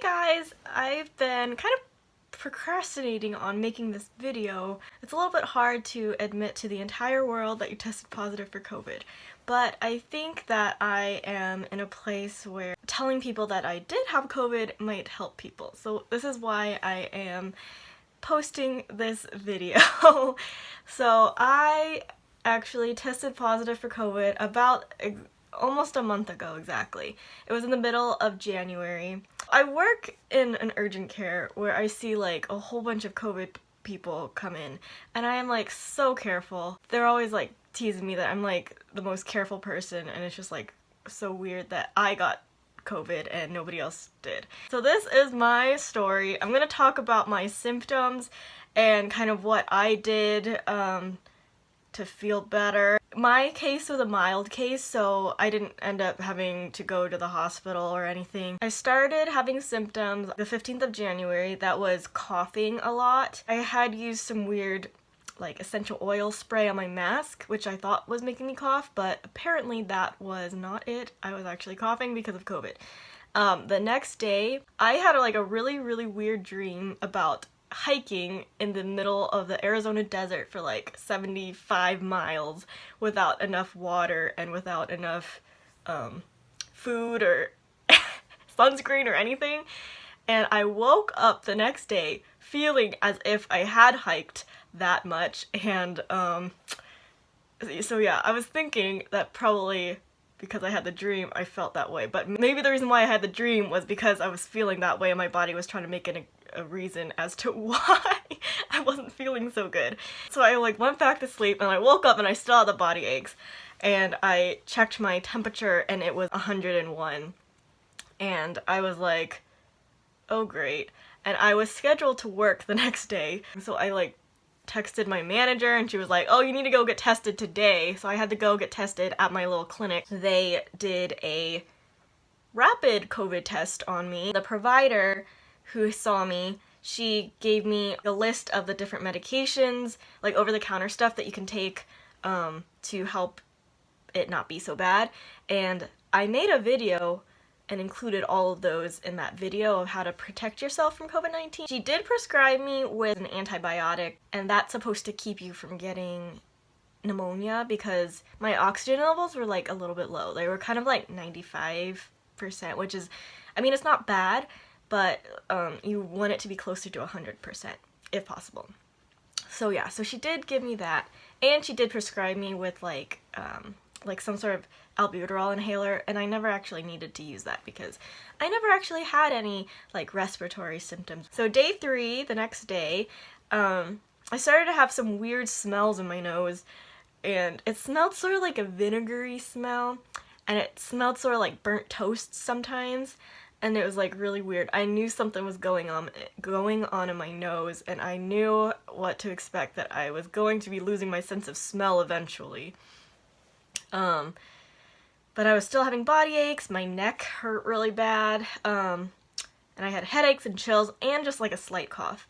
guys, I've been kind of procrastinating on making this video. It's a little bit hard to admit to the entire world that you tested positive for COVID, but I think that I am in a place where telling people that I did have COVID might help people. So this is why I am posting this video. So I actually tested positive for COVID about almost a month ago exactly. It was in the middle of January. I work in an urgent care where I see like a whole bunch of COVID people come in, and I am like so careful. They're always like teasing me that I'm like the most careful person, and it's just like so weird that I got COVID and nobody else did. So this is my story. I'm gonna talk about my symptoms and kind of what I did to feel better. My case was a mild case, so I didn't end up having to go to the hospital or anything. I started having symptoms the 15th of January. That was coughing a lot. I had used some weird like essential oil spray on my mask, which I thought was making me cough, but apparently that was not it. I was actually coughing because of COVID. The next day, I had like a really weird dream about hiking in the middle of the Arizona desert for like 75 miles without enough water and without enough food or sunscreen or anything. And I woke up the next day feeling as if I had hiked that much, and so yeah, I was thinking that probably because I had the dream I felt that way, but maybe the reason why I had the dream was because I was feeling that way and my body was trying to make it a reason as to why I wasn't feeling so good. So I like went back to sleep and I woke up and I still had the body aches, and I checked my temperature and it was 101, and I was like, oh great. And I was scheduled to work the next day, so I like texted my manager and she was like, oh, you need to go get tested today. So I had to go get tested at my little clinic. They did a rapid COVID test on me. The provider who saw me, she gave me a list of the different medications, like over-the-counter stuff that you can take to help it not be so bad. And I made a video and included all of those in that video of how to protect yourself from COVID-19. She did prescribe me with an antibiotic, and that's supposed to keep you from getting pneumonia because my oxygen levels were like a little bit low. They were kind of like 95%, which is, I mean, it's not bad, but you want it to be closer to 100% if possible. So yeah, so she did give me that, and she did prescribe me with like some sort of albuterol inhaler, and I never actually needed to use that because I never actually had any like respiratory symptoms. So day 3, the next day, I started to have some weird smells in my nose, and it smelled sort of like a vinegary smell, and it smelled sort of like burnt toast sometimes, and it was like really weird. I knew something was going on in my nose, and I knew what to expect, that I was going to be losing my sense of smell eventually. But I was still having body aches, my neck hurt really bad, and I had headaches and chills and just like a slight cough.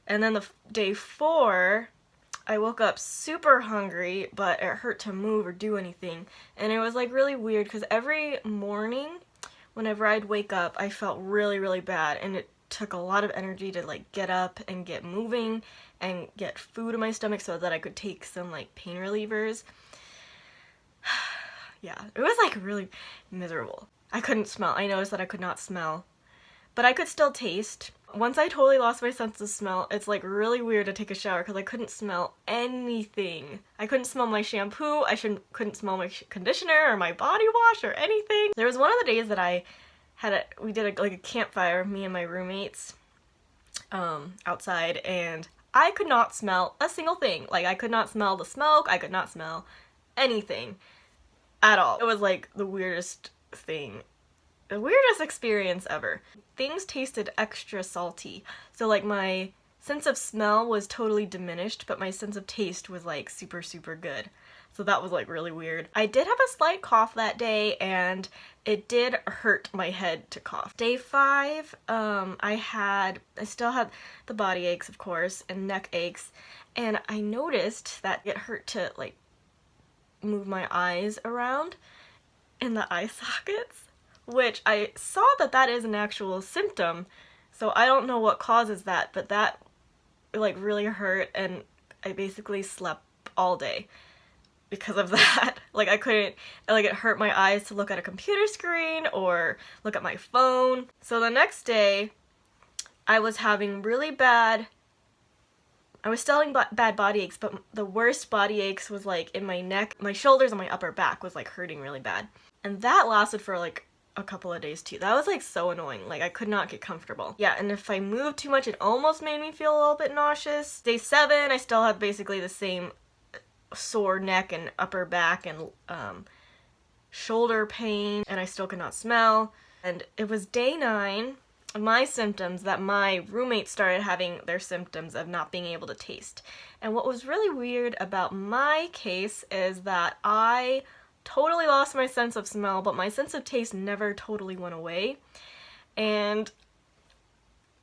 And then day 4, I woke up super hungry, but it hurt to move or do anything. And it was like really weird because every morning whenever I'd wake up, I felt really bad, and it took a lot of energy to like get up and get moving and get food in my stomach so that I could take some like pain relievers. Yeah, it was like really miserable. I couldn't smell. I noticed that I could not smell, but I could still taste. Once I totally lost my sense of smell, it's like really weird to take a shower because I couldn't smell anything. I couldn't smell my shampoo, couldn't smell my conditioner or my body wash or anything. There was one of the days that we did like a campfire, me and my roommates, outside, and I could not smell a single thing. Like I could not smell the smoke, I could not smell anything at all. It was like the weirdest thing. The weirdest experience ever. Things tasted extra salty. So like my sense of smell was totally diminished, but my sense of taste was like super good. So that was like really weird. I did have a slight cough that day, and it did hurt my head to cough. Day 5, I still had the body aches, of course, and neck aches, and I noticed that it hurt to like move my eyes around in the eye sockets, which I saw that that is an actual symptom. So I don't know what causes that, but that like really hurt, and I basically slept all day because of that. Like I couldn't, like it hurt my eyes to look at a computer screen or look at my phone. So the next day I was having really bad, I was still having bad body aches, but the worst body aches was like in my neck, my shoulders, and my upper back was like hurting really bad. And that lasted for like a couple of days too. That was like so annoying. Like I could not get comfortable. Yeah, and if I moved too much, it almost made me feel a little bit nauseous. Day 7, I still had basically the same sore neck and upper back and shoulder pain, and I still could not smell. And it was day 9 of my symptoms that my roommate started having their symptoms of not being able to taste. And what was really weird about my case is that I totally lost my sense of smell, but my sense of taste never totally went away. And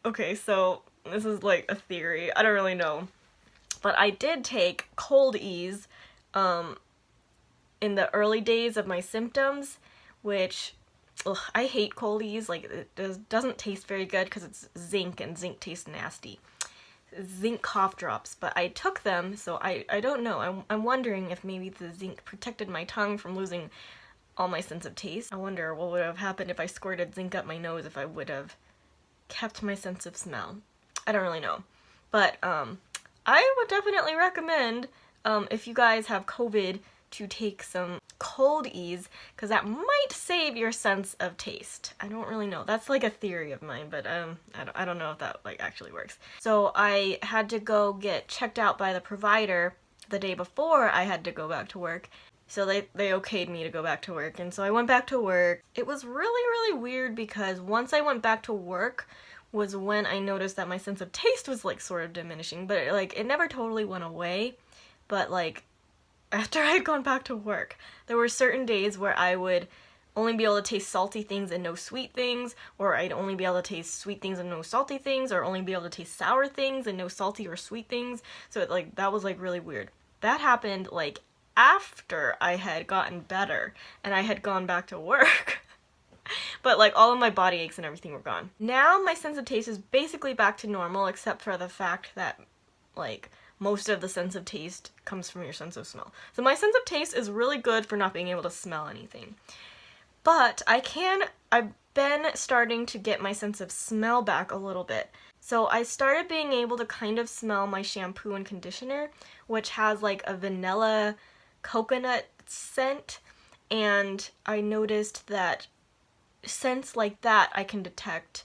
okay, so this is like a theory, I don't really know, but I did take Cold-EEZE in the early days of my symptoms, which I hate Cold-EEZE. Like it doesn't taste very good because it's zinc, and zinc tastes nasty. Zinc cough drops, but I took them, so I don't know. I'm wondering if maybe the zinc protected my tongue from losing all my sense of taste. I wonder what would have happened if I squirted zinc up my nose, if I would have kept my sense of smell. I don't really know. But I would definitely recommend, if you guys have COVID, to take some Cold-EEZE, because that might save your sense of taste. I don't really know. That's like a theory of mine, but I don't know if that like actually works. So I had to go get checked out by the provider the day before I had to go back to work. So they okayed me to go back to work, and so I went back to work. It was really weird because once I went back to work was when I noticed that my sense of taste was like sort of diminishing, but it never totally went away. But like after I had gone back to work, there were certain days where I would only be able to taste salty things and no sweet things, or I'd only be able to taste sweet things and no salty things, or only be able to taste sour things and no salty or sweet things. So that was like really weird. That happened like after I had gotten better and I had gone back to work. But like all of my body aches and everything were gone. Now my sense of taste is basically back to normal, except for the fact that like most of the sense of taste comes from your sense of smell. So my sense of taste is really good for not being able to smell anything. But I've been starting to get my sense of smell back a little bit. So I started being able to kind of smell my shampoo and conditioner, which has like a vanilla coconut scent, and I noticed that scents like that I can detect,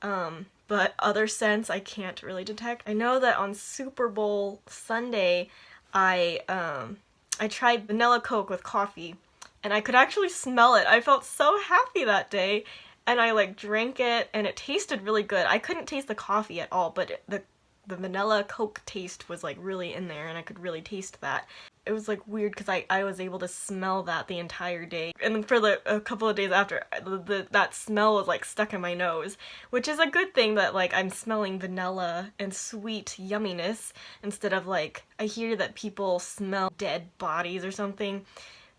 but other scents I can't really detect. I know that on Super Bowl Sunday, I tried vanilla Coke with coffee, and I could actually smell it. I felt so happy that day, and I like drank it, and it tasted really good. I couldn't taste the coffee at all, but the vanilla Coke taste was like really in there, and I could really taste that. It was like weird because I was able to smell that the entire day, and then for a couple of days after, that smell was like stuck in my nose, which is a good thing that like I'm smelling vanilla and sweet yumminess instead of like, I hear that people smell dead bodies or something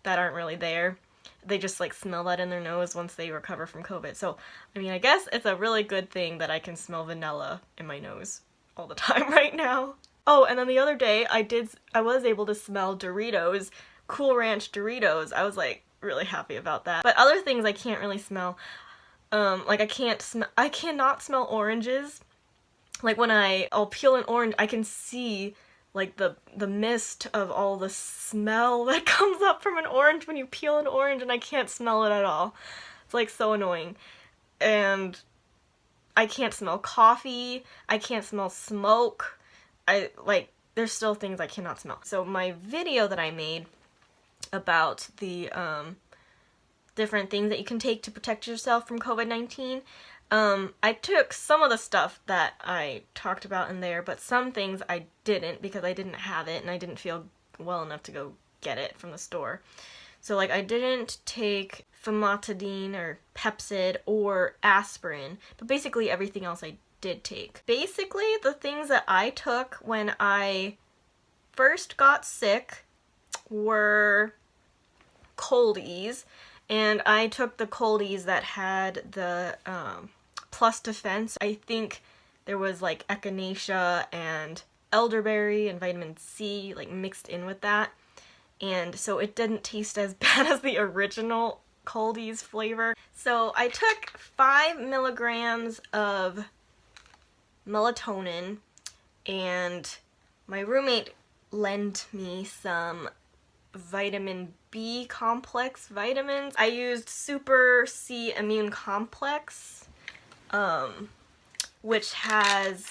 that aren't really there. They just like smell that in their nose once they recover from COVID. So I mean, I guess it's a really good thing that I can smell vanilla in my nose all the time right now. Oh, and then the other day I was able to smell Doritos, Cool Ranch Doritos. I was like really happy about that. But other things I can't really smell. Like I cannot smell oranges. Like when I'll peel an orange, I can see like the mist of all the smell that comes up from an orange when you peel an orange, and I can't smell it at all. It's like so annoying. And I can't smell coffee. I can't smell smoke. There's still things I cannot smell. So my video that I made about the different things that you can take to protect yourself from COVID-19, I took some of the stuff that I talked about in there, but some things I didn't because I didn't have it and I didn't feel well enough to go get it from the store. So like I didn't take famotidine or Pepcid or aspirin, but basically everything else I did take. Basically, the things that I took when I first got sick were Cold-EEZE and I took the Coldies that had the plus defense. I think there was like echinacea and elderberry and vitamin C like mixed in with that, and so it didn't taste as bad as the original Coldies flavor. So I took 5 milligrams of melatonin, and my roommate lent me some vitamin B complex vitamins. I used Super C Immune Complex, which has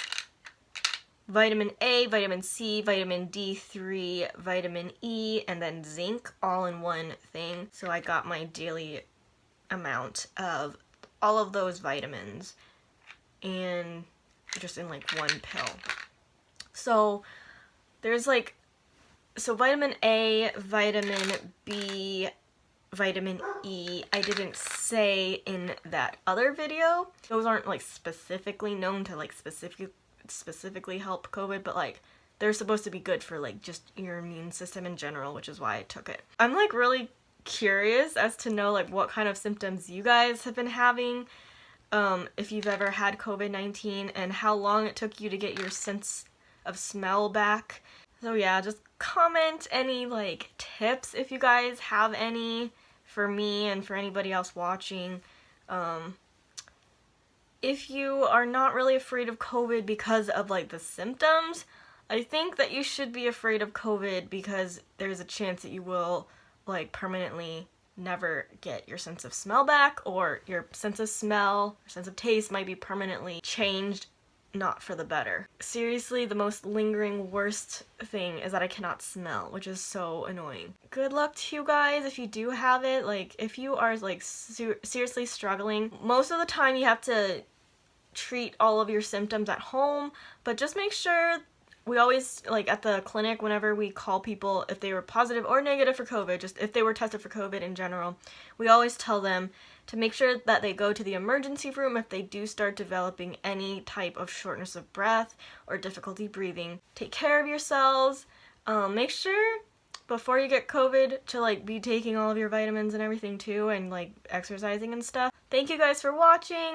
vitamin A, vitamin C, vitamin D3, vitamin E, and then zinc all in one thing. So I got my daily amount of all of those vitamins and just in like one pill. So there's like, so vitamin A, vitamin B, vitamin E, I didn't say in that other video. Those aren't like specifically known to like specifically help COVID, but like they're supposed to be good for like just your immune system in general, which is why I took it. I'm like really curious as to know like what kind of symptoms you guys have been having, if you've ever had COVID-19, and how long it took you to get your sense of smell back. So yeah, just comment any like tips if you guys have any for me and for anybody else watching. If you are not really afraid of COVID because of like the symptoms, I think that you should be afraid of COVID because there's a chance that you will like permanently never get your sense of smell back, or your sense of smell or sense of taste might be permanently changed, not for the better. Seriously, the most lingering worst thing is that I cannot smell, which is so annoying. Good luck to you guys if you do have it. Like, if you are like seriously struggling, most of the time you have to treat all of your symptoms at home, but just make sure, we always, like at the clinic, whenever we call people if they were positive or negative for COVID, just if they were tested for COVID in general, we always tell them to make sure that they go to the emergency room if they do start developing any type of shortness of breath or difficulty breathing. Take care of yourselves. Make sure before you get COVID to like be taking all of your vitamins and everything too, and like exercising and stuff. Thank you guys for watching.